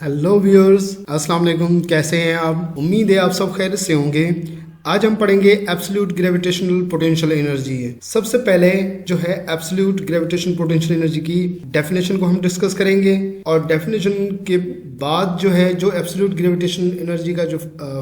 Hello viewers, अस्सलाम वालेकुम। कैसे हैं आप? उम्मीद है आप सब खैर से होंगे। आज हम पढ़ेंगे एब्सोल्यूट ग्रेविटेशनल पोटेंशियल एनर्जी। सबसे पहले जो है एब्सोल्यूट ग्रेविटेशनल पोटेंशियल एनर्जी की डेफिनेशन को हम डिस्कस करेंगे और डेफिनेशन के बाद जो है जो एब्सोल्यूट ग्रेविटेशनल एनर्जी का जो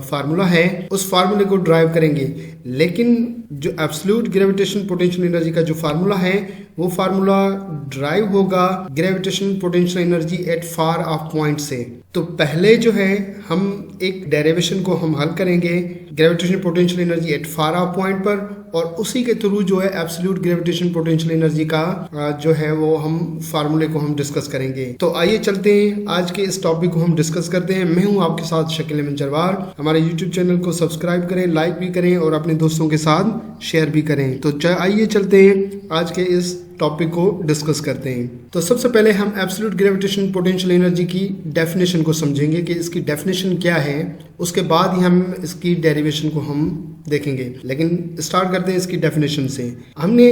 फार्मूला है उस फार्मूले को ड्राइव करेंगे। लेकिन जो एब्सोल्यूट ग्रेविटेशनल पोटेंशियल एनर्जी का जो फार्मूला है वो फार्मूला ड्राइव होगा gravitational potential energy at far of point से। तो पहले जो है हम एक डेरिवेशन को हम हल करेंगे gravitational potential energy at far of point पर, और उसी के थ्रू जो है एब्सोल्यूट ग्रेविटेशन पोटेंशियल एनर्जी का जो है वो हम फार्मूले को हम डिस्कस करेंगे। तो आइए चलते हैं आज के इस टॉपिक को हम डिस्कस करते हैं। मैं हूं आपके साथ शकील अहमद जरवार। हमारे यूट्यूब चैनल को सब्सक्राइब करें, लाइक भी करें और अपने दोस्तों के साथ शेयर भी करें। तो आइए चलते हैं आज के इस टॉपिक को डिस्कस करते हैं। तो सबसे पहले हम एब्सोल्यूट ग्रेविटेशन पोटेंशियल एनर्जी की डेफिनेशन को समझेंगे कि इसकी डेफिनेशन क्या है, उसके बाद ही हम इसकी डेरिवेशन को हम देखेंगे। लेकिन स्टार्ट करते हैं इसकी डेफिनेशन से। हमने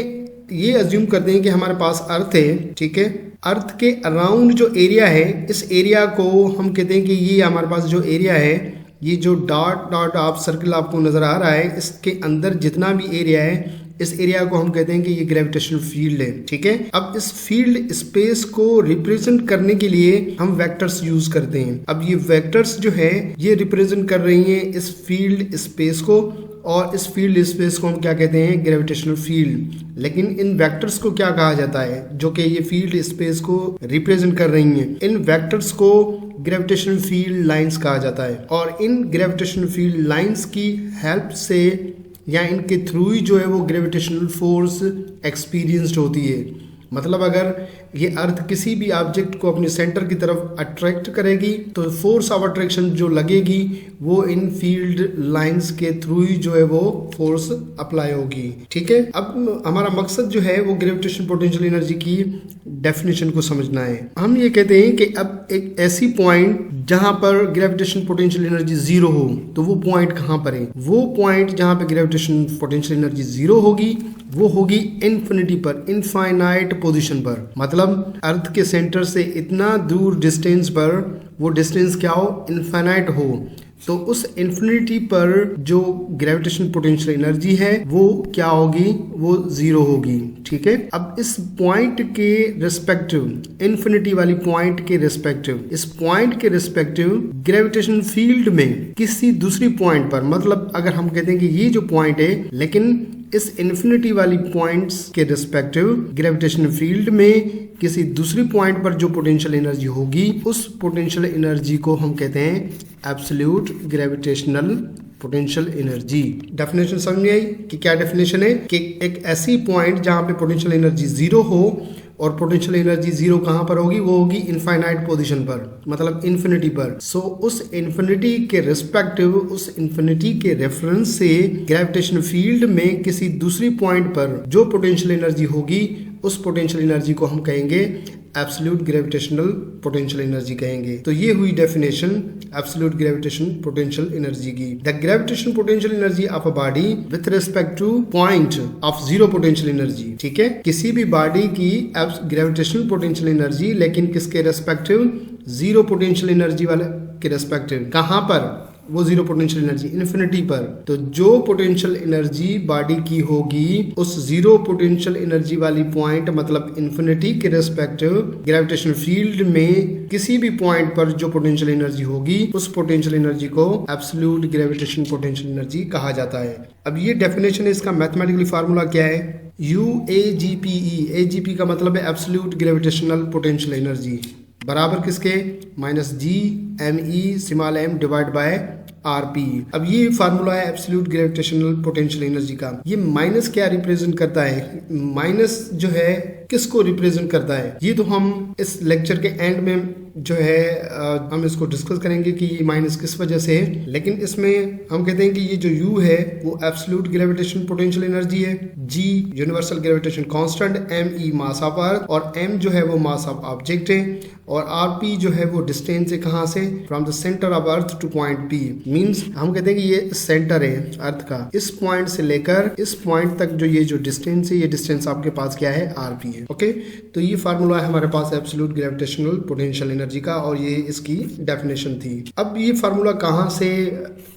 ये अज्यूम करते हैं कि हमारे पास अर्थ है, ठीक है। अर्थ के अराउंड जो एरिया है, इस एरिया को हम कहते हैं कि ये हमारे पास जो एरिया है, ये जो डॉट डॉट ऑफ सर्कल आपको नजर आ रहा है, इसके अंदर जितना भी एरिया है इस एरिया को हम कहते हैं कि ये ग्रेविटेशनल फील्ड है, ठीक है। अब इस फील्ड स्पेस को रिप्रेजेंट करने के लिए हम वेक्टर्स यूज करते हैं। अब ये वेक्टर्स जो है ये रिप्रेजेंट कर रही हैं इस फील्ड स्पेस को, और इस फील्ड स्पेस को हम क्या कहते हैं? Gravitational field. लेकिन इन वेक्टर्स को क्या कहा जाता है जो कि ये फील्ड स्पेस को रिप्रेजेंट कर रही हैं? इन वेक्टर्स को ग्रेविटेशनल फील्ड लाइंस कहा जाता है। और इन ग्रेविटेशनल फील्ड लाइंस की हेल्प से या इनके थ्रू ही जो है वो ग्रेविटेशनल फोर्स एक्सपीरियंस्ड होती है। मतलब अगर ये अर्थ किसी भी ऑब्जेक्ट को अपने सेंटर की तरफ अट्रैक्ट करेगी तो फोर्स ऑफ अट्रैक्शन जो लगेगी वो इन फील्ड लाइंस के थ्रू ही जो है वो फोर्स अप्लाई होगी, ठीक है। अब हमारा मकसद जो है वो ग्रेविटेशन पोटेंशियल एनर्जी की डेफिनेशन को समझना है। हम ये कहते हैं कि अब एक ऐसी पॉइंट जहां पर ग्रेविटेशन पोटेंशियल एनर्जी जीरो हो, तो वो पॉइंट कहां पर है? वो पॉइंट जहां पर ग्रेविटेशन पोटेंशियल एनर्जी जीरो होगी वो होगी इन्फिनिटी पर, इनफाइनाइट पोजीशन पर। मतलब अर्थ के सेंटर से इतना दूर डिस्टेंस पर वो डिस्टेंस क्या हो? इनफाइनाइट हो। तो उस इन्फिनिटी पर जो ग्रेविटेशन पोटेंशियल एनर्जी है वो क्या होगी? वो जीरो होगी, ठीक है। अब इस पॉइंट के रिस्पेक्टिव, इन्फिनिटी वाली पॉइंट के रिस्पेक्टिव, इस पॉइंट के रिस्पेक्टिव ग्रेविटेशन फील्ड में किसी दूसरी पॉइंट पर, मतलब अगर हम कहते हैं कि ये जो पॉइंट है, लेकिन इस इन्फिनिटी वाली पॉइंट्स के रिस्पेक्टिव ग्रेविटेशन फील्ड में किसी दूसरी पॉइंट पर जो पोटेंशियल एनर्जी होगी उस पोटेंशियल एनर्जी को हम कहते हैं absolute gravitational potential energy. Definition समझ में आई कि क्या डेफिनेशन है? कि एक ऐसी पॉइंट जहां पे पोटेंशियल एनर्जी जीरो हो, और पोटेंशियल एनर्जी जीरो कहां पर होगी? वो होगी इनफाइनाइट पोजीशन पर, मतलब इन्फिनिटी पर। सो उस इन्फिनिटी के रिस्पेक्टिव, उस इन्फिनिटी के रेफरेंस से ग्रेविटेशन फील्ड में किसी दूसरी पॉइंट पर जो पोटेंशियल एनर्जी होगी उस पोटेंशियल एनर्जी को हम कहेंगे एब्सोल्यूट ग्रेविटेशनल पोटेंशियल एनर्जी कहेंगे। तो ये हुई definition absolute gravitation potential energy की। The gravitation potential energy of a body with respect to point of zero potential energy, ठीक है। किसी भी बॉडी की ग्रेविटेशनल पोटेंशियल एनर्जी, लेकिन किसके रेस्पेक्टिव? जीरो पोटेंशियल एनर्जी वाले के रेस्पेक्टिव। कहां पर? वो जीरो पोटेंशियल एनर्जी इन्फिनिटी पर। तो जो पोटेंशियल एनर्जी बॉडी की होगी उस जीरो पोटेंशियल एनर्जी वाली पॉइंट, मतलब इन्फिनिटी के रेस्पेक्टिव ग्रेविटेशनल फील्ड में किसी भी पॉइंट पर जो पोटेंशियल एनर्जी होगी उस पोटेंशियल एनर्जी को एब्सोल्यूट ग्रेविटेशन पोटेंशियल एनर्जी कहा जाता है। अब ये डेफिनेशन है, इसका मैथमेटिकली फार्मूला क्या है? UAGPE। AGP का मतलब है एब्सोल्यूट ग्रेविटेशनल पोटेंशियल एनर्जी, बराबर किसके? -GME divide by RP। अब ये फार्मूला है एब्सोल्यूट ग्रेविटेशनल पोटेंशियल एनर्जी का। ये माइनस क्या रिप्रेजेंट करता है? माइनस जो है किसको रिप्रेजेंट करता है ये तो हम इस लेक्चर के एंड में जो है हम इसको डिस्कस करेंगे कि ये माइनस किस वजह से है। लेकिन इसमें हम कहते हैं कि ये जो U है वो एब्सोल्यूट ग्रेविटेशन पोटेंशियल एनर्जी है, G universal gravitation constant, ME mass of earth, और M जो है वो मास ऑफ ऑब्जेक्ट है, और RP जो है वो डिस्टेंस है कहाँ से? From the centre of earth two point P। Means हम कहते हैं कि ये सेंटर है अर्थ का, इस पॉइंट से लेकर इस पॉइंट तक जो ये जो डिस्टेंस है, ये डिस्टेंस आपके पास क्या है? RP है। ओके, तो ये फार्मूला है हमारे पास absolute gravitational potential energy energy का, और ये इसकी डेफिनेशन थी। अब ये फार्मूला कहाँ से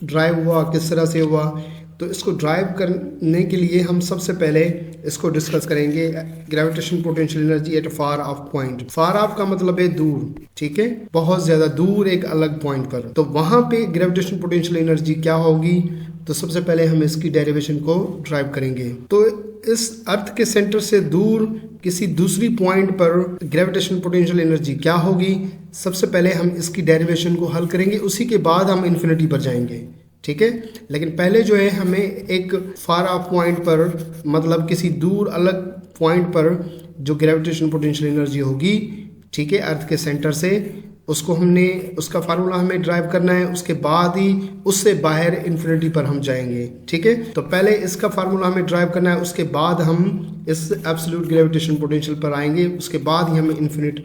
ड्राइव हुआ, किस तरह से हुआ, तो इसको ड्राइव करने के लिए हम सबसे पहले इसको डिस्कस करेंगे। Gravitation potential energy at far of point. Far of का मतलब है दूर, ठीक है, बहुत ज्यादा दूर एक अलग पॉइंट पर। तो वहां पे ग्रेविटेशन पोटेंशियल एनर्जी क्या होगी, तो सबसे पहले हम इसकी डेरिवेशन को ड्राइव करेंगे। तो इस अर्थ के सेंटर से दूर किसी दूसरी पॉइंट पर ग्रेविटेशन पोटेंशियल एनर्जी क्या होगी, सबसे पहले हम इसकी डेरिवेशन को हल करेंगे, उसी के बाद हम इन्फिनिटी पर जाएंगे, ठीक है। लेकिन पहले जो है हमें एक फार ऑफ पॉइंट पर, मतलब किसी दूर अलग पॉइंट पर जो ग्रेविटेशन पोटेंशियल एनर्जी होगी, ठीक है, अर्थ के सेंटर से, उसका फार्मूला हमें ड्राइव करना है। उसके बाद ही उससे बाहर इन्फिनिटी पर हम जाएंगे, ठीक है। तो पहले इसका फार्मूला हमें ड्राइव करना है, उसके बाद हम इस एब्सोल्यूट ग्रेविटेशन पोटेंशियल पर आएंगे, उसके बाद ही हम इन्फिनिट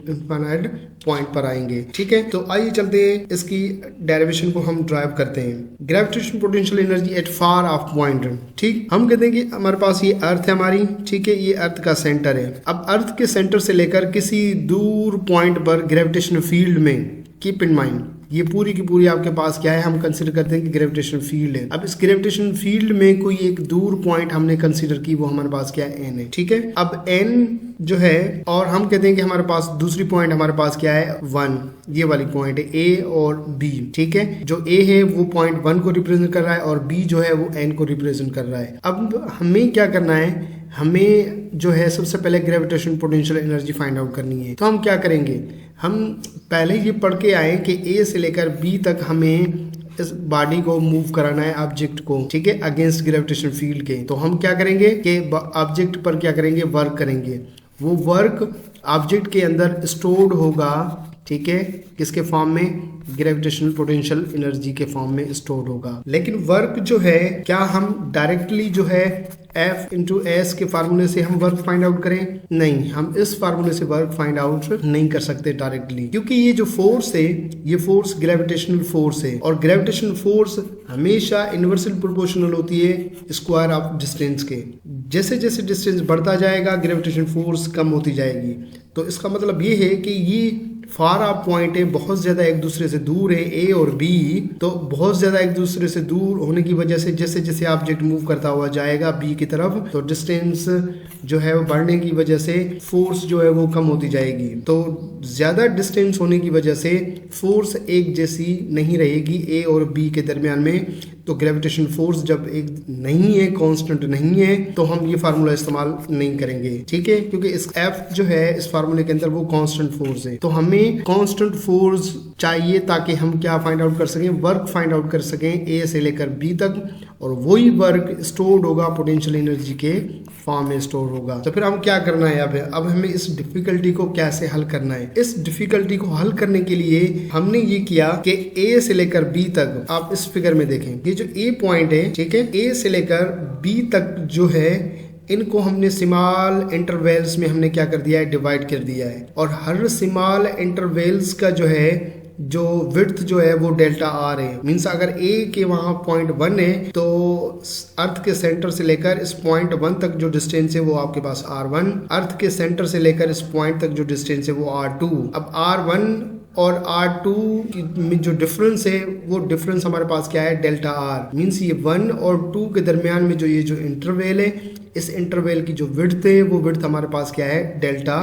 पॉइंट पर आएंगे, ठीक है। तो आइए चलते हैं, इसकी डेरिवेशन को हम ड्राइव करते हैं। Gravitation potential energy at far of point, ठीक। हम कहते हैं कि हमारे पास ये अर्थ है हमारी, ठीक है, ये अर्थ का सेंटर है। अब अर्थ के सेंटर से लेकर किसी दूर पॉइंट पर ग्रेविटेशन फील्ड में, कीप इन माइंड, ये पूरी की पूरी आपके पास क्या है, हम कंसीडर करते हैं कि ग्रेविटेशन फील्ड है। अब इस ग्रेविटेशन फील्ड में कोई एक दूर पॉइंट हमने कंसीडर की, वो हमारे पास क्या है, एन है, ठीक है। अब एन जो है, और हम कहते हैं कि हमारे पास दूसरी पॉइंट हमारे पास क्या है, 1, ये वाली पॉइंट है, ए और बी, ठीक है। जो ए है वो पॉइंट 1 को रिप्रेजेंट कर रहा है, और बी जो है वो एन को रिप्रेजेंट कर रहा है। अब हमें क्या करना है, हमें जो है सबसे पहले gravitation potential energy find out करनी है। तो हम क्या करेंगे, हम पहले ये पढ़ के आए कि ए से लेकर बी तक हमें इस बॉडी को मूव कराना है, ऑब्जेक्ट को, ठीक है, अगेंस्ट ग्रेविटेशन फील्ड के। तो हम क्या करेंगे कि ऑब्जेक्ट पर क्या करेंगे, वर्क करेंगे। वो वर्क ऑब्जेक्ट के अंदर स्टोर्ड होगा, ठीक है, किसके फॉर्म में, ग्रेविटेशनल पोटेंशियल एनर्जी के फॉर्म में स्टोर होगा। लेकिन वर्क जो है, क्या हम डायरेक्टली जो है F इंटू एस के फार्मूले से हम वर्क फाइंड आउट करें? नहीं, हम इस फार्मूले से वर्क फाइंड आउट नहीं कर सकते डायरेक्टली, क्योंकि ये जो फोर्स है, ये फोर्स ग्रेविटेशनल फोर्स है, और ग्रेविटेशनल फोर्स हमेशा इनवर्सली प्रोपोर्शनल होती है स्क्वायर ऑफ डिस्टेंस के। जैसे जैसे डिस्टेंस बढ़ता जाएगा ग्रेविटेशन फोर्स कम होती जाएगी। तो इसका मतलब ये है कि ये फार ऑफ पॉइंट है, बहुत ज्यादा एक दूसरे से दूर है, ए और बी। तो बहुत ज्यादा एक दूसरे से दूर होने की वजह से जैसे जैसे ऑब्जेक्ट मूव करता हुआ जाएगा बी की तरफ, तो डिस्टेंस जो है वो बढ़ने की वजह से फोर्स जो है वो कम होती जाएगी। तो ज्यादा डिस्टेंस होने की वजह से फोर्स एक जैसी नहीं रहेगी ए और बी के दरमियान में। तो ग्रेविटेशन फोर्स जब एक नहीं है, कांस्टेंट नहीं है, तो हम ये फार्मूला इस्तेमाल नहीं करेंगे, ठीक है, क्योंकि इस एफ जो है इस फार्मूले के अंदर वो कांस्टेंट फोर्स है। तो हमें कांस्टेंट फोर्स चाहिए ताकि हम क्या फाइंड आउट कर सकें, वर्क फाइंड आउट कर सकें ए से लेकर बी तक, और वही वर्क स्टोर्ड होगा पोटेंशियल एनर्जी के फॉर्म में स्टोर होगा। तो फिर हम क्या करना है, अब हमें इस डिफिकल्टी को कैसे हल करना है। इस डिफिकल्टी को हल करने के लिए हमने ये किया कि ए से लेकर बी तक, आप इस फिगर में देखें, ये जो ए पॉइंट है, ठीक है, ए से लेकर बी तक जो है, इनको हमने स्मॉल इंटरवल्स में हमने क्या कर दिया है, डिवाइड कर दिया है। और हर स्मॉल इंटरवल्स का जो है जो विड्थ जो है वो डेल्टा आर है। मीन्स अगर ए के वहां पॉइंट 1 है, तो अर्थ के सेंटर से लेकर इस पॉइंट 1 तक जो डिस्टेंस है वो आपके पास R1, अर्थ के सेंटर से लेकर इस पॉइंट तक जो डिस्टेंस है वो R2। अब R1 और R2 में जो डिफरेंस है, वो डिफरेंस हमारे पास क्या है, डेल्टा आर। मीन्स ये 1 और 2 के दरमियान में जो ये जो इंटरवल है, इस इंटरवल की जो विड्थ है वो विड्थ हमारे पास क्या है, डेल्टा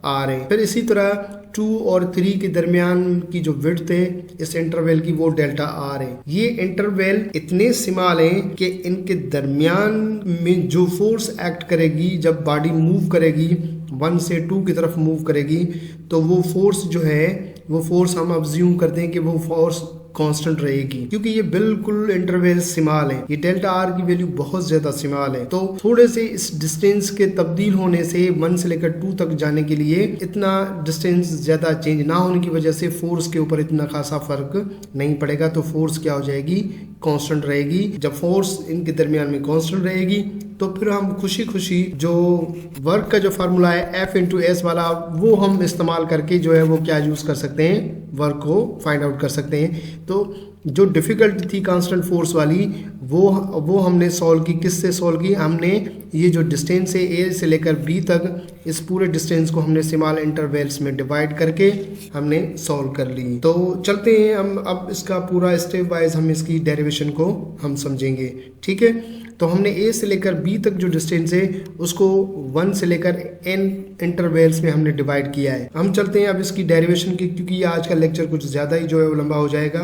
आर है। फिर इसी तरह 2 और 3 के दरमियान की जो विड्थ है इस इंटरवल की, वो डेल्टा आर है। ये इंटरवल इतने स्मॉल हैं कि इनके दरमियान में जो फोर्स एक्ट करेगी, जब बॉडी मूव करेगी 1 से 2 की तरफ मूव करेगी, तो वो फोर्स जो है, वो फोर्स हम अज्यूम करते हैं कि वो फोर्स कांस्टेंट रहेगी, क्योंकि ये बिल्कुल इंटरवल स्मॉल है। ये डेल्टा आर की वैल्यू बहुत ज्यादा स्मॉल है। तो थोड़े से इस डिस्टेंस के तब्दील होने से 1 से लेकर 2 तक जाने के लिए इतना डिस्टेंस ज्यादा चेंज ना होने की वजह से फोर्स के ऊपर इतना खासा फर्क नहीं पड़ेगा। तो फोर्स क्या हो जाएगी, कांस्टेंट रहेगी। जब फोर्स इनके दरमियान में कांस्टेंट रहेगी, तो फिर हम खुशी खुशी जो वर्क का जो फार्मूला है F इंटू एस वाला, वो हम इस्तेमाल करके जो है वो क्या यूज कर सकते हैं, वर्क को फाइंड आउट कर सकते हैं। तो जो डिफिकल्टी थी कांस्टेंट फोर्स वाली, वो हमने सॉल्व की। किससे सॉल्व की, हमने ये जो डिस्टेंस है ए से लेकर बी तक, इस पूरे डिस्टेंस को हमने स्मॉल इंटरवल्स में डिवाइड करके हमने सॉल्व कर ली। तो चलते हैं हम अब इसका पूरा स्टेप वाइज हम इसकी डेरिवेशन को हम समझेंगे। ठीक है, तो हमने ए से लेकर बी तक जो डिस्टेंस है उसको 1 से लेकर n इंटरवल्स में हमने डिवाइड किया है। हम चलते हैं अब इसकी डेरिवेशन की, क्योंकि आज का लेक्चर कुछ ज़्यादा ही जो है वो लंबा हो जाएगा,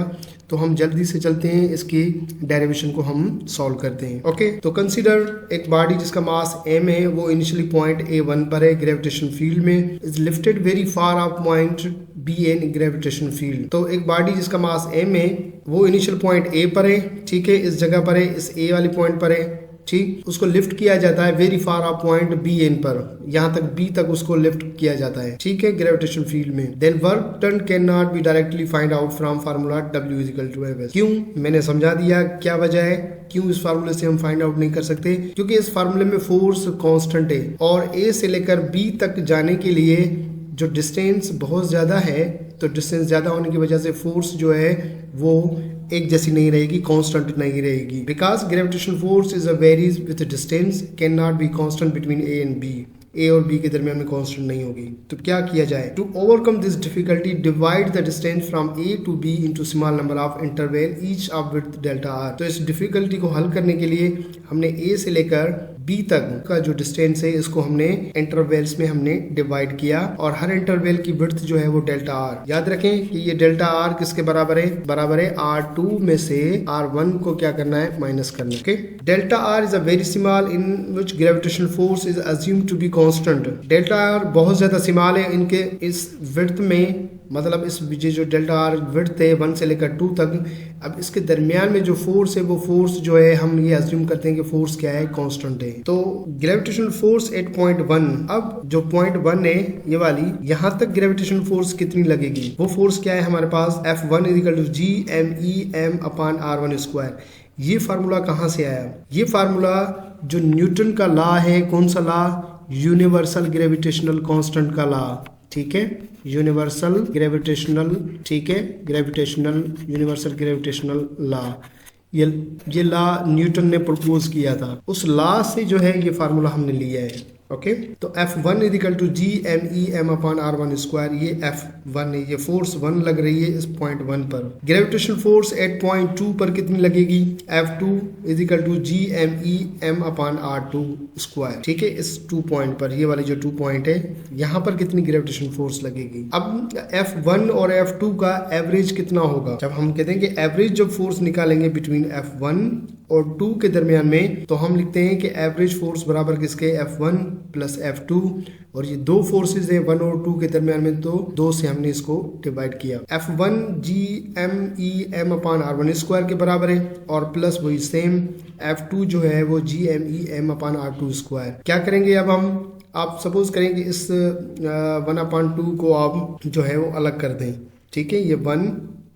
तो हम जल्दी से चलते हैं इसकी डेरिवेशन को हम सॉल्व करते हैं। ओके, तो कंसीडर एक बॉडी जिसका मास m है, वो इनिशियली पॉइंट A1 पर है ग्रेविटेशन फील्ड में, is lifted very far of point BN gravitation field. तो एक बॉडी जिसका मास m है वो इनिशियल पॉइंट A पर है, ठीक है, इस जगह पर है, इस A वाली पॉइंट पर है, ठीक, उसको लिफ्ट किया जाता है very far of point BN पर, यहाँ तक B तक उसको लिफ्ट किया जाता है, ठीक है, ग्रेविटेशन फील्ड में। Then work done can not be directly find out from formula W is equal to mf। क्यों, मैंने समझा दिया क्या वजह है, क्यों इस फार्मूले से हम फाइंड आउट नहीं कर सकते, क्योंकि इस फार्मूले में फोर्स कांस्टेंट है और A से लेकर B तक जाने के लिए जो डिस्टेंस बहुत ज्यादा है, तो डिस्टेंस ज्यादा होने की वजह से फोर्स जो है वो एक जैसी नहीं रहेगी, कांस्टेंट नहीं रहेगी, because gravitation force is a varies with distance, can not be constant between A and B। ए और बी के दरमियान में कांस्टेंट नहीं होगी। तो क्या किया जाए, to overcome this difficulty divide the distance from A to B into small number of interval each of width delta R. तो इस डिफिकल्टी को हल करने के लिए हमने ए से लेकर बी तक का जो डिस्टेंस है इसको हमने इंटरवल्स में हमने डिवाइड किया और हर इंटरवल की विड्थ जो है वो डेल्टा आर। याद रखें कि ये डेल्टा आर किसके बराबर है, बराबर है R2 में से R1 को क्या करना है, माइनस करना है। Okay, delta R is a very small in which gravitation force is assumed to be constant. Delta R बहुत ज्यादा स्मॉल है इनके इस विड्थ में, मतलब इस जो डेल्टा आर विड्थ है 1 से लेकर 2 तक, अब इसके दरमियान में जो फोर्स है वो फोर्स जो है हम ये अज्यूम करते हैं कि फोर्स क्या है, कांस्टेंट है। तो ग्रेविटेशनल फोर्स एट पॉइंट 1, अब जो पॉइंट 1 है ये वाली, यहाँ तक ग्रेविटेशनल फोर्स कितनी लगेगी, वो फोर्स क्या है हमारे पास, F1 equal to GMEM upon R1 square. ये फार्मूला कहाँ से आया, ये फार्मूला जो न्यूटन का लॉ है, कौन सा लॉ, यूनिवर्सल ग्रेविटेशनल कांस्टेंट का लॉ, ठीक है, यूनिवर्सल ग्रेविटेशनल, ठीक है, ग्रेविटेशनल यूनिवर्सल ग्रेविटेशनल लॉ, ये लॉ न्यूटन ने प्रपोज किया था, उस लॉ से जो है ये फार्मूला हमने लिया है। ओके, तो F1 is equal to GMEM upon R1 square, ये F1 है, ये फोर्स 1 लग रही है इस पॉइंट 1 पर। ग्रेविटेशनल फोर्स एट पॉइंट 2 पर कितनी लगेगी, F2 is equal to GMEM upon R2 square, ठीक है, इस 2 पॉइंट पर, ये वाले जो 2 पॉइंट है यहाँ पर कितनी ग्रेविटेशनल फोर्स लगेगी। अब F1 और F2 का एवरेज कितना होगा, जब हम कहते हैं कि एवरेज जब फोर्स निकालेंगे बिटवीन F1 और 2 के दरमियान में, तो हम लिखते हैं कि एवरेज फोर्स बराबर किसके, F1 प्लस F2, और ये दो फोर्सेस है 1 और 2 के दरमियान में, तो 2 से हमने इसको डिवाइड किया। F1 GMEM upon R1 square के बराबर है और प्लस वही सेम F2 जो है वो GMEM अपॉन R2 स्क्वायर। क्या करेंगे अब हम, आप सपोज करेंगे इस 1/2 को आप जो है वो अलग कर दें, ठीक है, ये 1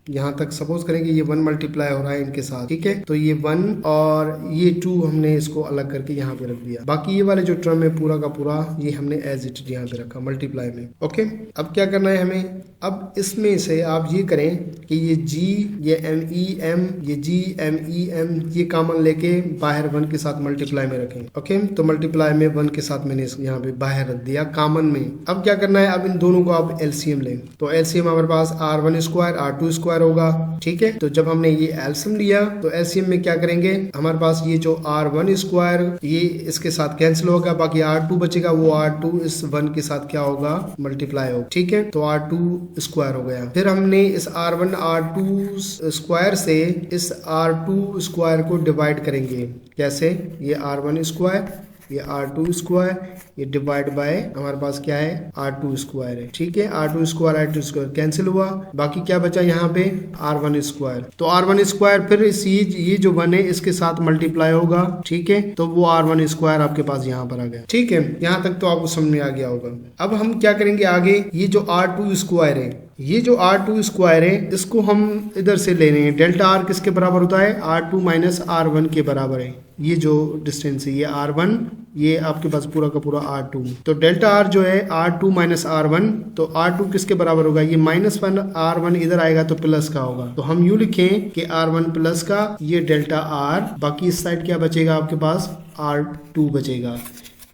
यहाँ तक सपोज करेंगे, ये 1 मल्टीप्लाई हो रहा है इनके साथ, ठीक है, तो ये 1 और ये 2 हमने इसको अलग करके यहाँ पे रख दिया, बाकी ये वाले जो टर्म है पूरा का पूरा ये हमने एज इट इज यहाँ पे रखा मल्टीप्लाई में। ओके, अब क्या करना है हमें, अब इसमें से आप ये करें कि ये G, ये MEM, ये GMEM, ये कॉमन लेके बाहर 1 के साथ मल्टीप्लाई में रखें। ओके, तो मल्टीप्लाई में 1 के साथ मैंने यहाँ पे बाहर रख दिया कॉमन में। अब क्या करना है, अब इन दोनों को आप LCM लें, तो LCM हमारे पास R1 स्क्वायर R2 स्क्वायर होगा, ठीक है। तो जब हमने ये एलसीएम लिया तो एलसीएम में क्या करेंगे, हमारे पास ये जो R1 स्क्वायर ये इसके साथ कैंसिल होगा, बाकी R2 बचेगा, वो R2 इस 1 के साथ क्या होगा, मल्टीप्लाई होगा, ठीक है, तो R2 स्क्वायर हो गया। फिर हमने इस R1 R2 स्क्वायर से इस R2 स्क्वायर को डिवाइड करेंगे, कैसे, ये R1 स्क्वायर, ये R2 स्क्वायर, ये डिवाइड बाय हमारे पास क्या है, R2 स्क्वायर है, ठीक है, R2 स्क्वायर कैंसिल हुआ, बाकी क्या बचा यहाँ पे, R1 स्क्वायर। तो R1 स्क्वायर फिर ये जो 1 है इसके साथ मल्टीप्लाई होगा, ठीक है, तो वो R1 स्क्वायर आपके पास यहाँ पर आ गया, ठीक है, यहाँ तक तो आपको समझ में आ गया होगा। अब हम क्या करेंगे आगे, ये जो R2 स्क्वायर है ये जो R2 स्क्वायर है इसको हम इधर से ले रहे हैं। डेल्टा R किसके बराबर होता है? R2 माइनस R1 के बराबर है। ये जो डिस्टेंस है ये R1, ये आपके पास पूरा का पूरा R2। तो डेल्टा R जो है R2 माइनस R1, तो R2 किसके बराबर होगा? ये -1 R1 इधर आएगा तो प्लस का होगा। तो हम यूं लिखें कि R1 प्लस का ये डेल्टा R, बाकी इस साइड क्या बचेगा आपके पास? R2 बचेगा।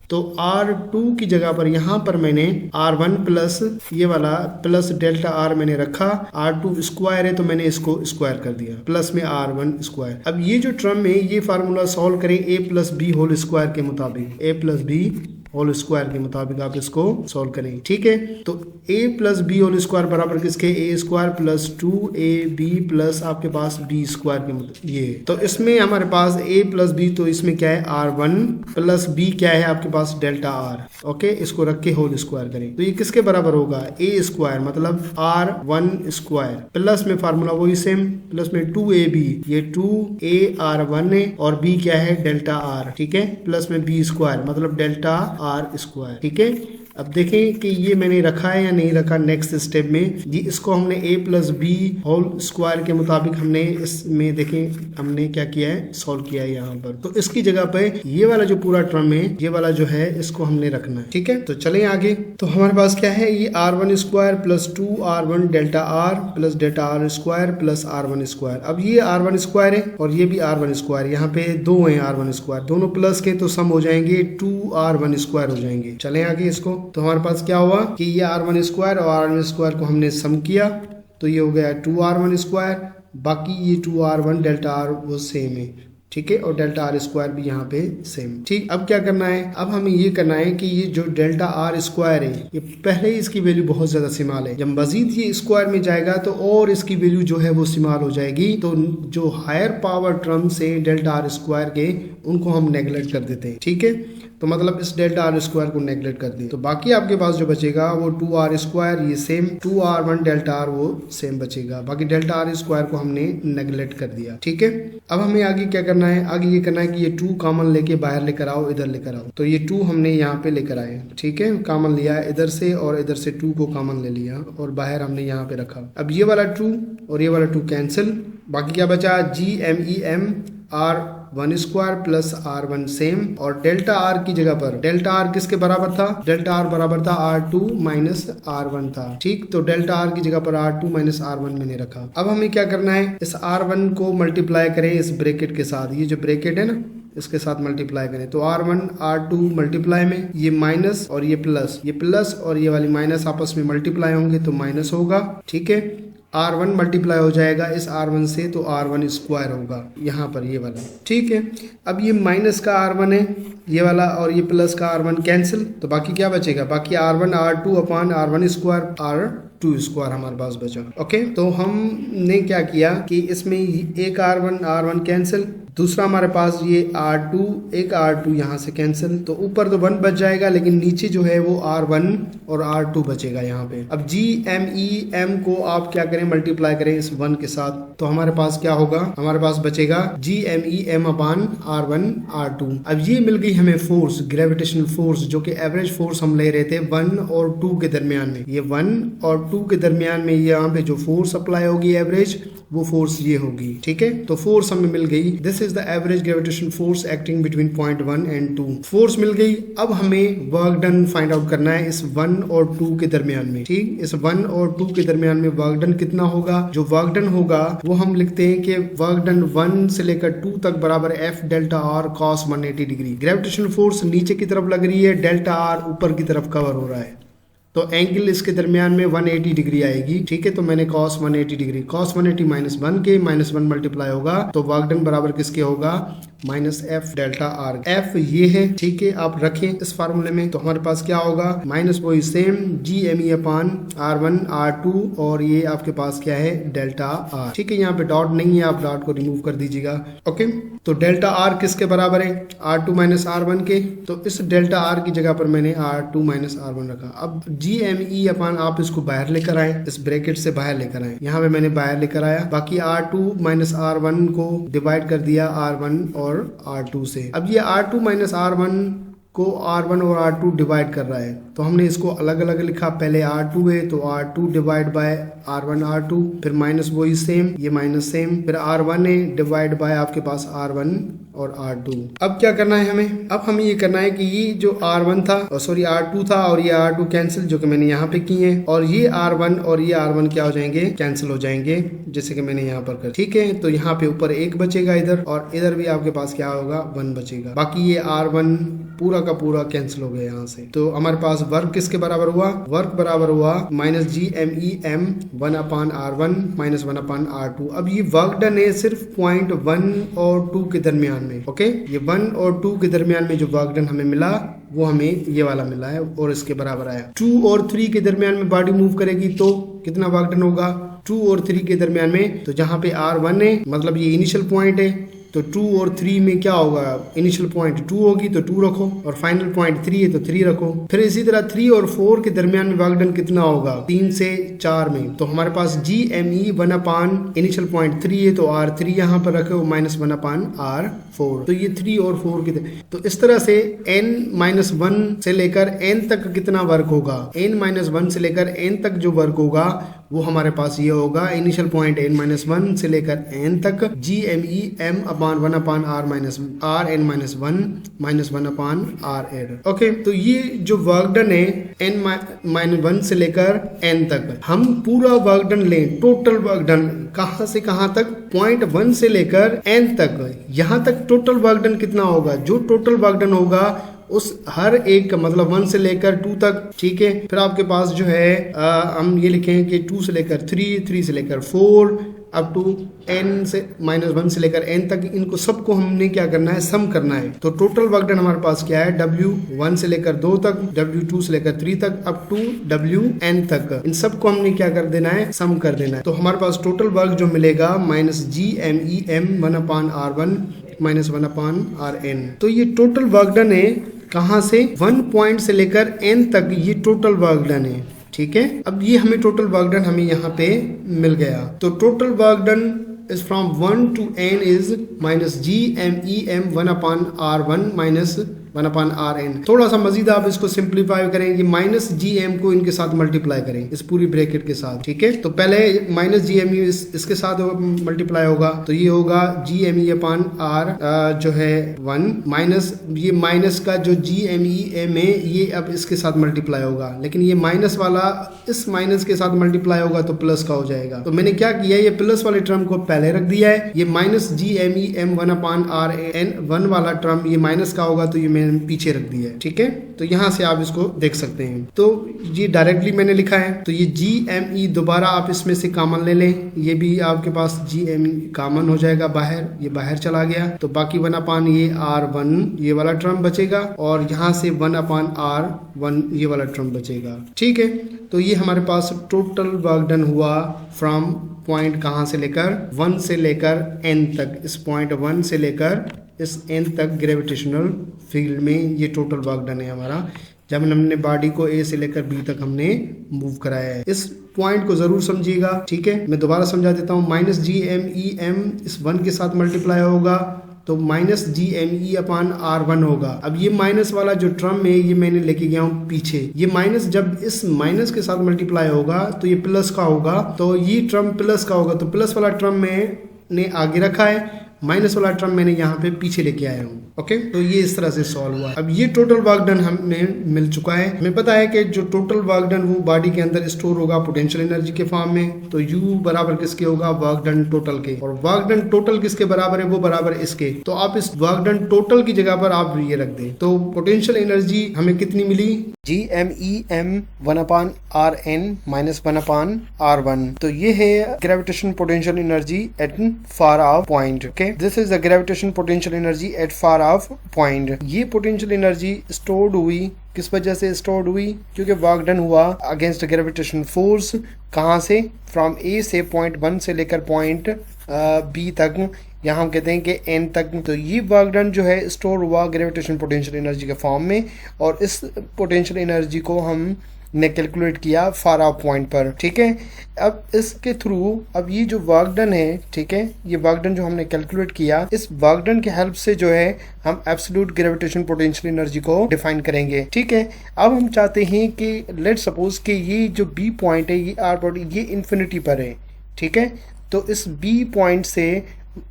तो R2 की जगह पर यहाँ पर मैंने R1 प्लस ये वाला प्लस डेल्टा R मैंने रखा। R2 स्क्वायर है तो मैंने इसको स्क्वायर कर दिया, प्लस में R1 स्क्वायर। अब ये जो टर्म है ये फार्मूला सॉल्व करें a plus B whole square के मुताबिक, a plus B whole square के मुताबिक आप इसको सॉल्व करें। ठीक है, तो a plus B whole square बराबर किसके? a square plus 2ab plus आपके पास b स्क्वायर के ये। तो इसमें हमारे पास a प्लस बी, तो इसमें क्या है? R1 प्लस b क्या है आपके पास? Delta R। ओके, इसको रख के होल स्क्वायर करें तो ये किसके बराबर होगा? a स्क्वायर मतलब R1 स्क्वायर प्लस में फार्मूला वही सेम, प्लस में 2ab, ये 2a R1 है और b क्या है? Delta R। ठीक है, प्लस में b स्क्वायर मतलब डेल्टा R स्क्वायर। ठीक है, अब देखें कि ये मैंने रखा है या नहीं रखा। नेक्स्ट स्टेप में ये इसको हमने a plus B whole square के मुताबिक हमने इसमें देखें हमने क्या किया है? सॉल्व किया है यहाँ पर। तो इसकी जगह पे ये वाला जो पूरा टर्म है ये वाला जो है इसको हमने रखना है। ठीक है, तो चलें आगे। तो हमारे पास क्या है? ये R1 square plus 2R1 delta R plus delta R square plus R1 square. अब ये R1 स्क्वायर है और ये भी R1 स्क्वायर, यहाँ पे दो है R1 स्क्वायर, दोनों प्लस के तो सम हो जाएंगे 2R1 स्क्वायर हो जाएंगे। चलें आगे इसको। तो हमारे पास क्या हुआ कि ये R1 स्क्वायर और R1 स्क्वायर को हमने सम किया तो ये हो गया 2R1 स्क्वायर, बाकी ये 2R1 डेल्टा R वो सेम है। ठीक है, और डेल्टा R स्क्वायर भी यहाँ पे सेम। ठीक, अब क्या करना है? अब हमें ये करना है कि ये जो डेल्टा R स्क्वायर है ये पहले ही इसकी वैल्यू बहुत ज्यादा सिमाल है, जब मजीद ये स्क्वायर में जाएगा तो और इसकी वैल्यू जो है वो सिमाल हो जाएगी। तो जो हायर पावर टर्म से डेल्टा R स्क्वायर के उनको हम नेग्लेक्ट कर देते हैं। ठीक है, तो मतलब इस डेल्टा R स्क्वायर को नेग्लेक्ट कर दिए तो बाकी आपके पास जो बचेगा वो 2R स्क्वायर, ये सेम 2R1 डेल्टा R वो सेम बचेगा, बाकी डेल्टा R स्क्वायर को हमने नेग्लेक्ट कर दिया। ठीक है, अब हमें आगे क्या करना है? आगे ये करना है कि ये 2 कॉमन लेके बाहर लेकर आओ, इधर लेकर आओ। तो ये 2 हमने यहाँ पे लेकर आए। ठीक है, कॉमन लिया है इधर से और इधर से 2 को कॉमन ले लिया और बाहर हमने यहाँ पे रखा। अब ये वाला 2 और ये वाला 2 कैंसिल, बाकी क्या बचा? GMEM R1 square plus R1 same, और डेल्टा R की जगह पर डेल्टा R किसके बराबर था? डेल्टा R बराबर था R2 माइनस R1 था। ठीक, तो डेल्टा R की जगह पर R2 माइनस R1 मैंने रखा। अब हमें क्या करना है? इस R1 को मल्टीप्लाई करें इस ब्रैकेट के साथ, ये जो ब्रैकेट है ना इसके साथ मल्टीप्लाई करें तो R1 R2 मल्टीप्लाई में ये माइनस और ये प्लस और ये वाली माइनस आपस में मल्टीप्लाई होंगे तो माइनस होगा। ठीक है, R1 मल्टीप्लाई हो जाएगा इस R1 से तो R1 स्क्वायर होगा यहाँ पर ये वाला। ठीक है, अब ये माइनस का R1 है ये वाला और ये प्लस का R1 कैंसिल, तो बाकी क्या बचेगा? बाकी R1 R2 upon R1 square R2 square हमारे पास बचा। ओके, तो हमने क्या किया कि इसमें एक R1 कैंसिल, दूसरा हमारे पास ये R2, एक R2 यहाँ से कैंसिल, तो ऊपर तो 1 बच जाएगा लेकिन नीचे जो है वो R1 और R2 बचेगा यहाँ पे। अब GMEM को आप क्या करें? मल्टीप्लाई करें इस 1 के साथ, तो हमारे पास क्या होगा? हमारे पास बचेगा GMEM अपान R1 R2। अब ये मिल गई हमें फोर्स, ग्रेविटेशनल फोर्स, जो कि एवरेज फोर्स हम ले रहे थे 1 और 2 के दरमियान में। ये 1 और 2 के दरमियान में यहाँ पे जो फोर्स अप्लाई होगी एवरेज, वो फोर्स ये होगी। ठीक है, तो फोर्स हमें मिल गई। This is the average gravitation force acting between point 1 and 2। Force मिल गई। अब हमें वर्क डन फाइंड आउट करना है इस 1 और 2 के दरमियान में। ठीक, इस 1 और 2 के दरमियान में वर्क डन कितना होगा? जो वर्क डन होगा वो हम लिखते हैं कि वर्क डन 1 से लेकर 2 तक बराबर F delta R cos 180 degree. Gravitational force नीचे की तरफ लग रही है, डेल्टा R ऊपर की तरफ कवर हो रहा है, तो एंगल इसके दरमियान में 180 डिग्री आएगी। ठीक है, तो मैंने cos 180 डिग्री, cos 180 माइनस 1 के माइनस 1 मल्टीप्लाई होगा तो वर्क डन बराबर किसके होगा? Minus F delta R। F ये है। ठीक है, आप रखें इस फार्मूले में तो हमारे पास क्या होगा? माइनस वही सेम GME अपान R1 R2 और ये आपके पास क्या है? Delta R। ठीक है, यहाँ पे डॉट नहीं है, आप डॉट को रिमूव कर दीजिएगा। ओके, तो डेल्टा R किसके बराबर है? R2 माइनस R1 के, तो इस डेल्टा R की जगह पर मैंने R2 माइनस R1 रखा। अब GME अपान आप इसको बाहर लेकर आए, इस ब्रैकेट से बाहर लेकर आए, यहाँ पे मैंने बाहर लेकर आया, बाकी R2 माइनस R1 को डिवाइड कर दिया R1 और R2 से। अब ये R2 माइनस R1 को R1 और R2 डिवाइड कर रहा है तो हमने इसको अलग अलग लिखा, पहले R2 है तो R2 divide by R1 R2, फिर माइनस वही सेम, ये माइनस सेम, फिर R1 है डिवाइड बाय आपके पास R1 और R2। अब क्या करना है हमें, अब हमें ये करना है कि ये जो R1 था और सॉरी R2 था और ये R2 कैंसिल जो कि मैंने यहाँ पे किए हैं, और ये R1 और ये R1 क्या हो जाएंगे, कैंसिल हो जाएंगे जैसे कि मैंने यहाँ पर कर, ठीक है। तो यहाँ पे ऊपर 1 बचेगा इधर, और इधर भी आपके पास क्या होगा, 1 बचेगा। बाकी ये R1 पूरा का पूरा कैंसिल हो गया यहाँ से। तो हमारे पास वर्क किसके बराबर हुआ, वर्क बराबर हुआ minus GMEM 1/R1 minus 1/R2। अब ये वर्क डन है सिर्फ पॉइंट 1 और 2 के दरमियान में, ओके। ये 1 और 2 के दरमियान में जो वर्क डन हमें मिला वो हमें ये वाला मिला है और इसके बराबर आया। 2 और 3 के दरमियान में बॉडी मूव करेगी तो कितना वर्क डन होगा, 2 और 3 के दरमियान में, तो जहाँ पे R1 है मतलब ये इनिशियल पॉइंट है, तो 2 और 3 में क्या होगा, इनिशियल पॉइंट 2 होगी तो 2 रखो, और फाइनल पॉइंट 3 है तो 3 रखो। फिर इसी तरह 3 और 4 के दरमियान में वर्क डन कितना होगा, 3 से 4 में, तो हमारे पास GME 1/, इनिशियल पॉइंट 3 है तो R3 यहाँ पर रखो माइनस 1/R4। तो ये 3 और 4 के, तो इस तरह से n-1 से लेकर n तक कितना वर्क होगा, n-1 से लेकर n तक जो वर्क होगा वो हमारे पास ये होगा, इनिशियल पॉइंट n-1 से लेकर n तक GMEM 1/R minus Rn-1 minus 1/Rn। Okay, तो ये जो वर्क डन है n-1 से लेकर n तक, हम पूरा वर्क डन लें, टोटल वर्क डन कहां से कहां तक, पॉइंट 1 से लेकर n तक, यहां तक टोटल वर्क डन कितना होगा, जो टोटल वर्क डन होगा उस हर एक का मतलब 1 से लेकर 2 तक, ठीक है। फिर आपके पास जो है हम ये लिखें कि 2 से लेकर 3, 3 से लेकर 4 अप टू n से -1 से लेकर n तक, इनको सबको हमने क्या करना है, सम करना है। तो टोटल वर्क डन हमारे पास क्या है, W1 से लेकर 2 तक, W2 से लेकर 3 तक, अप टू Wn तक, इन सबको हमने क्या कर देना है, सम कर देना है। तो हमारे पास टोटल वर्क जो मिलेगा minus GMEM 1/R1 minus 1/Rn। तो ये टोटल वर्क डन है कहाँ से, 1 पॉइंट से लेकर n तक, ये टोटल वर्क डन है, ठीक है। अब ये हमें टोटल वर्क डन हमें यहाँ पे मिल गया। तो total work done is from 1 to n is minus GMEM 1/R1 minus 1/Rn। थोड़ा सा मजीद आप इसको सिंप्लीफाई करें, ये माइनस GM को इनके साथ मल्टीप्लाई करें, इस पूरी ब्रैकेट के साथ, ठीक है। तो पहले माइनस GME इसके साथ मल्टीप्लाई होगा, तो ये होगा GME/R जो है 1 माइनस, ये माइनस का जो GMEM है ये अब इसके साथ मल्टीप्लाई होगा, लेकिन ये माइनस वाला इस माइनस के साथ मल्टीप्लाई होगा तो प्लस का हो जाएगा। तो मैंने क्या किया, ये प्लस वाले टर्म को पहले रख दिया है, ये माइनस GMEM 1/Rn 1 वाला टर्म ये माइनस का होगा तो ये पीछे रख दिया है, ठीक है। तो यहां से आप इसको देख सकते हैं। तो ये डायरेक्टली मैंने लिखा है, तो ये GME दोबारा आप इसमें से कॉमन ले लें, ये भी आपके पास GME कॉमन हो जाएगा बाहर, ये बाहर चला गया, तो बाकी 1/, ये R1 ये वाला टर्म बचेगा, और यहाँ से 1/R1 ये वाला टर्म बचेगा, ठीक है। तो ये हमारे पास टोटल वर्क डन हुआ फ्रॉम पॉइंट कहाँ से लेकर 1 से लेकर n तक, इस पॉइंट 1 से लेकर इस n तक ग्रेविटेशनल फील्ड में ये टोटल वर्क डन है हमारा, जब हमने बॉडी को A से लेकर B तक हमने मूव कराया है। इस पॉइंट को जरूर समझिएगा, ठीक है। मैं दोबारा समझा देता हूँ, माइनस GMEM इस 1 के साथ मल्टीप्लाई होगा तो माइनस GME/R1 होगा। अब ये माइनस वाला जो टर्म है ये मैंने लेके गया हूँ पीछे, ये माइनस जब इस माइनस के साथ मल्टीप्लाई होगा तो ये प्लस का होगा, तो ये टर्म प्लस का होगा, तो प्लस वाला टर्म मैंने आगे रखा है, माइनस वाला टर्म मैंने यहाँ पे पीछे लेके आया हूँ, ओके। तो ये इस तरह से सॉल्व हुआ। अब ये टोटल वर्क डन हमें मिल चुका है। हमें पता है कि जो टोटल वर्क डन वो बॉडी के अंदर स्टोर होगा पोटेंशियल एनर्जी के फॉर्म में, तो U बराबर किसके होगा, वर्क डन टोटल के, और वर्क डन टोटल किसके बराबर है, वो बराबर इसके। तो आप इस वर्क डन टोटल की जगह पर आप ये रख दें, तो पोटेंशियल एनर्जी हमें कितनी मिली, GMEM 1/Rn माइनस 1/R1। तो ये है gravitation potential energy at far of point, okay. This is the gravitation potential energy at far of point. ये पोटेंशियल एनर्जी स्टोर्ड हुई, किस वजह से स्टोर्ड हुई, क्योंकि वर्क डन हुआ अगेंस्ट ग्रेविटेशन फोर्स, कहाँ से, फ्रॉम A से पॉइंट 1 से लेकर पॉइंट B तक, यहाँ हम कहते हैं कि n तक। तो ये वर्क डन जो है स्टोर हुआ ग्रेविटेशन पोटेंशियल एनर्जी के फॉर्म में, और इस पोटेंशियल एनर्जी को हम ने कैलकुलेट किया फार ऑफ पॉइंट पर, ठीक है। अब इसके थ्रू अब ये जो वर्क डन है, ठीक है, ये वर्क डन जो हमने कैलकुलेट किया, इस वर्क डन के हेल्प से जो है हम एब्सोल्यूट ग्रेविटेशन पोटेंशियल एनर्जी को डिफाइन करेंगे, ठीक है। अब हम चाहते हैं कि लेट सपोज कि ये जो बी पॉइंट है, ये आर पॉइंट, ये इन्फिनिटी पर है, ठीक है। तो इस बी पॉइंट से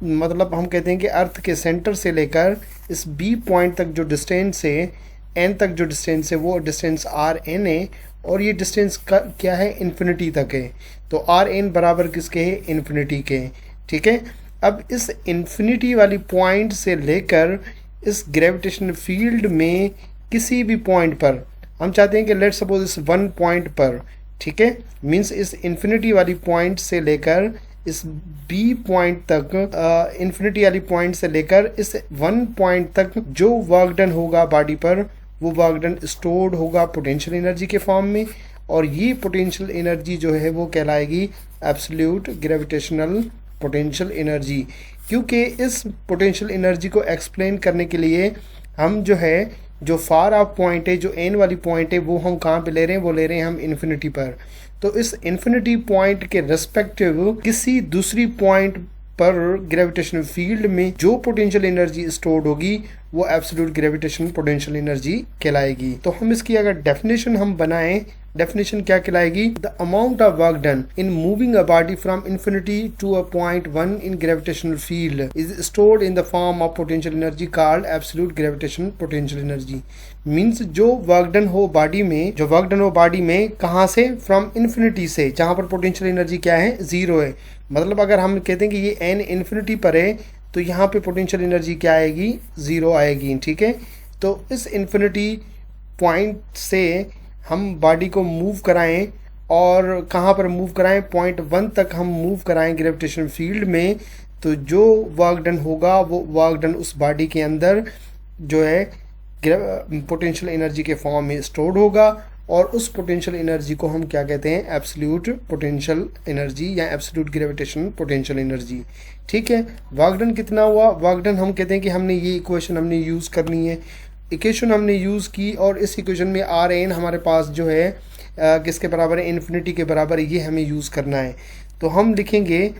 मतलब हम कहते हैं कि अर्थ के सेंटर से लेकर इस बी पॉइंट तक जो डिस्टेंस है, एन तक जो डिस्टेंस है, वो डिस्टेंस आर एन है, और ये डिस्टेंस का क्या है, इन्फिनिटी तक है। तो आर एन बराबर किसके है, इन्फिनिटी के, ठीक है। अब इस इन्फिनिटी वाली पॉइंट से लेकर इस ग्रेविटेशन फील्ड में किसी भी पॉइंट पर हम चाहते हैं कि लेट सपोज इस वन पॉइंट पर, ठीक है, मीन्स इस इन्फिनिटी वाली पॉइंट से लेकर इस बी पॉइंट तक, इन्फिनिटी वाली पॉइंट से लेकर इस वन पॉइंट तक जो वर्क डन होगा बॉडी पर, वो वर्क डन स्टोर्ड होगा पोटेंशियल एनर्जी के फॉर्म में, और ये पोटेंशियल एनर्जी जो है वो कहलाएगी एब्सोल्यूट ग्रेविटेशनल पोटेंशियल एनर्जी। क्योंकि इस पोटेंशियल एनर्जी को एक्सप्लेन करने के लिए हम जो है, जो फार ऑफ पॉइंट है, जो एन वाली पॉइंट है, वो हम कहाँ पे ले रहे हैं, वो ले रहे हैं हम इन्फिनिटी पर। तो इस इन्फिनिटी पॉइंट के रेस्पेक्टिव किसी दूसरी पॉइंट पर ग्रेविटेशनल फील्ड में जो पोटेंशियल एनर्जी स्टोर्ड होगी, वो एब्सोल्यूट ग्रेविटेशन पोटेंशियल एनर्जी कहलाएगी। तो हम इसकी अगर डेफिनेशन हम बनाएं, डेफिनेशन क्या कहलाएगी, the amount of work done in moving a body from infinity to a point one in gravitational field is stored in the form of potential energy called absolute gravitation potential energy. Means जो work done हो body में, जो work done हो body में कहाँ से, from infinity से, जहाँ पर पोटेंशियल एनर्जी क्या है, जीरो है। मतलब अगर हम कहते हैं कि ये एन इन्फिनिटी पर है, तो यहाँ पे पोटेंशियल एनर्जी क्या आएगी, जीरो आएगी, ठीक है। तो इस इन्फिनिटी पॉइंट से हम बॉडी को मूव कराएं, और कहाँ पर मूव कराएं, पॉइंट वन तक हम मूव कराएं ग्रेविटेशन फील्ड में, तो जो वर्क डन होगा वो वर्क डन उस बॉडी के अंदर जो है पोटेंशियल एनर्जी के फॉर्म में स्टोर्ड होगा, और उस पोटेंशियल एनर्जी को हम क्या कहते हैं, एब्सोल्यूट पोटेंशियल एनर्जी या एब्सोल्यूट ग्रेविटेशन पोटेंशियल एनर्जी, ठीक है। वर्क डन कितना हुआ, वर्क डन हम कहते हैं कि हमने ये इक्वेशन हमने यूज़ करनी है, इक्वेशन हमने यूज़ की, और इस इक्वेशन में आर एन हमारे पास जो है किसके बराबर है, इन्फिनिटी के बराबर है, ये हमें यूज़ करना है। तो हम लिखेंगे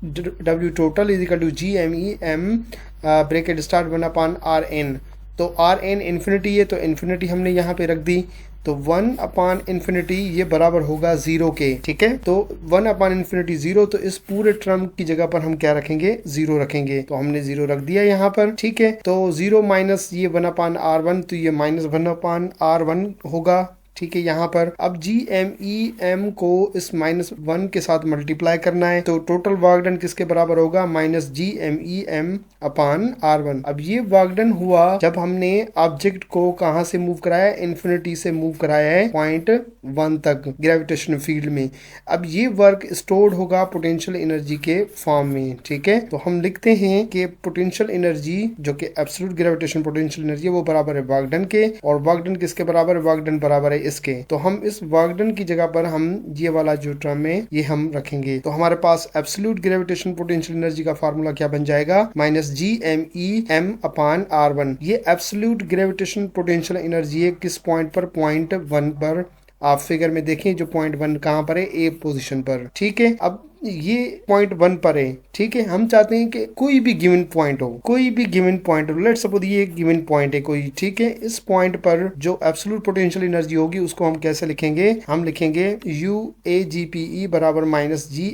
W total is equal to G M E M bracket start 1/RN। तो आर एन इन्फिनिटी है, तो इन्फिनिटी हमने यहाँ पे रख दी, तो 1/इन्फिनिटी ये बराबर होगा 0 के, ठीक है। तो 1/इन्फिनिटी 0, तो इस पूरे टर्म की जगह पर हम क्या रखेंगे, 0 रखेंगे। तो हमने 0 रख दिया यहाँ पर, ठीक है। तो 0 माइनस ये 1/R1, तो ये माइनस 1/R1 होगा, ठीक है। यहाँ पर अब जी एम ई एम को इस -1 के साथ मल्टीप्लाई करना है, तो टोटल वर्क डन किसके बराबर होगा, -GMEM/R1। अब ये वर्क डन हुआ जब हमने ऑब्जेक्ट को कहाँ से मूव कराया, इन्फिनिटी से मूव कराया है पॉइंट 1 तक ग्रेविटेशन फील्ड में। अब ये वर्क स्टोर्ड होगा पोटेंशियल एनर्जी के फॉर्म में, ठीक है। तो हम लिखते हैं कि पोटेंशियल एनर्जी जो कि एब्सोल्यूट ग्रेविटेशन पोटेंशियल एनर्जी है, वो बराबर है वर्क डन के, और वर्क डन किसके बराबर है, वर्क डन बराबर है इसके। तो हम इस वर्क डन की जगह पर हम ये वाला जो टर्म है ये हम रखेंगे। तो हमारे पास एब्सोल्यूट ग्रेविटेशन पोटेंशियल एनर्जी का फार्मूला क्या बन जाएगा, -GMEM/R1। ये एब्सोल्यूट ग्रेविटेशन पोटेंशियल एनर्जी है किस पॉइंट पर, पॉइंट 1 पर। आप फिगर में देखें जो पॉइंट 1 कहाँ पर है, ए पोजीशन पर, ठीक है। अब ये पॉइंट 1 पर है, ठीक है। हम चाहते हैं कि कोई भी गिवन पॉइंट हो, कोई भी गिवन पॉइंट हो, लेट सपोज ये एक गिवन पॉइंट है कोई, ठीक है। इस पॉइंट पर जो एब्सोल्यूट पोटेंशियल एनर्जी होगी उसको हम कैसे लिखेंगे, हम लिखेंगे UAGPE बराबर -GMEM/RP।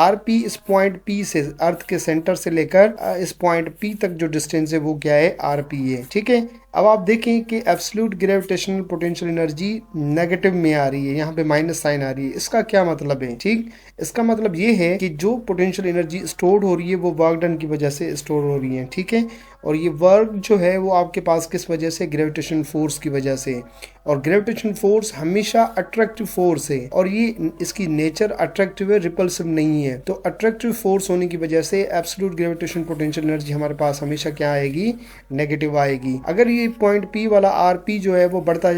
RP इस पॉइंट P से, अर्थ के सेंटर से लेकर इस पॉइंट P तक जो डिस्टेंस है वो क्या है, RP है, ठीक है। अब आप देखें कि absolute gravitational potential energy negative में आ रही है, यहाँ पे माइनस साइन आ रही है। इसका क्या मतलब है, ठीक, इसका मतलब ये है कि जो पोटेंशियल एनर्जी स्टोर्ड हो रही है वो वर्क डन की वजह से स्टोर हो रही है, ठीक है। और ये वर्क जो है वो आपके पास किस वजह से, ग्रेविटेशन फोर्स की वजह से। और ग्रेविटेशन फोर्स हमेशा अट्रैक्टिव फोर्स है, और ये इसकी नेचर अट्रैक्टिव है, रिपल्सिव नहीं है। तो अट्रैक्टिव फोर्स होने की वजह से एब्सोल्यूट ग्रेविटेशन पोटेंशियल एनर्जी हमारे पास हमेशा क्या आएगी, नेगेटिव आएगी। अगर ये पॉइंट P वाला RP जो है वो बढ़ता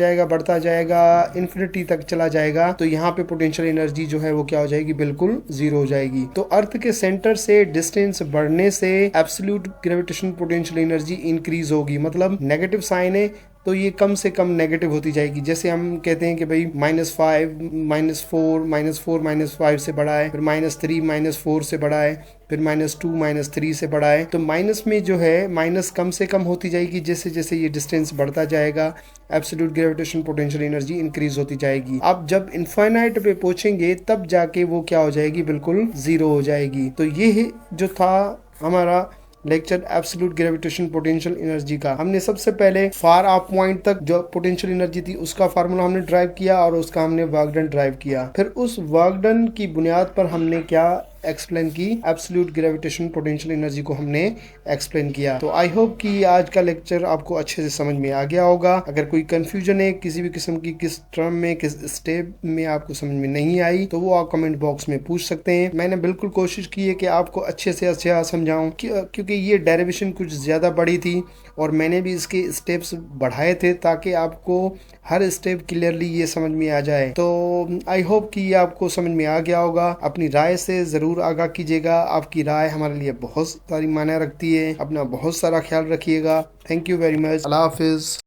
जाएगा इन्फिनिटी तक चला जाएगा, तो यहाँ पे पोटेंशियल एनर्जी जो है वो क्या हो जाएगी, बिल्कुल 0 हो जाएगी। तो अर्थ के सेंटर से डिस्टेंस बढ़ने से absolute gravitation potential energy increase होगी, मतलब नेगेटिव साइन है तो ये कम से कम नेगेटिव होती जाएगी। जैसे हम कहते हैं कि भाई -5, -4, -4 -5 से बड़ा है, फिर -3 -4 से बड़ा है, फिर -2 -3 से बड़ा है। तो माइनस में जो है माइनस कम से कम होती जाएगी, जैसे जैसे ये डिस्टेंस बढ़ता जाएगा absolute gravitation potential energy increase होती जाएगी। अब जब इनफाइनाइट पे पहुंचेंगे तब जाके वो क्या हो जाएगी, बिल्कुल जीरो हो जाएगी। तो ये जो था हमारा lecture absolute gravitation potential energy का। हमने सबसे पहले फार ऑफ पॉइंट तक जो पोटेंशियल एनर्जी थी उसका फार्मूला हमने ड्राइव किया और उसका हमने वर्क डन ड्राइव किया। फिर उस वर्क डन की बुनियाद पर हमने क्या एक्सप्लेन की, एब्सोल्यूट ग्रेविटेशन पोटेंशियल एनर्जी को हमने एक्सप्लेन किया। तो आई होप कि आज का लेक्चर आपको अच्छे से समझ में आ गया होगा। अगर कोई कंफ्यूजन है किसी भी किस्म की, किस टर्म में, किस स्टेप में आपको समझ में नहीं आई, तो वो आप कमेंट बॉक्स में पूछ सकते हैं। मैंने बिल्कुल कोशिश की है कि आपको अच्छे से अच्छा समझाऊं, क्योंकि ये डेरिवेशन कुछ ज़्यादा बड़ी थी और मैंने भी इसके स्टेप्स बढ़ाए थे ताकि आपको हर स्टेप क्लियरली ये समझ में आ जाए। तो आई होप कि ये आपको समझ में आ गया होगा। अपनी राय से ज़रूर आगाह कीजिएगा, आपकी राय हमारे लिए बहुत सारी मायने रखती है। अपना बहुत सारा ख्याल रखिएगा। Thank you very much. अल्लाह हाफिज़।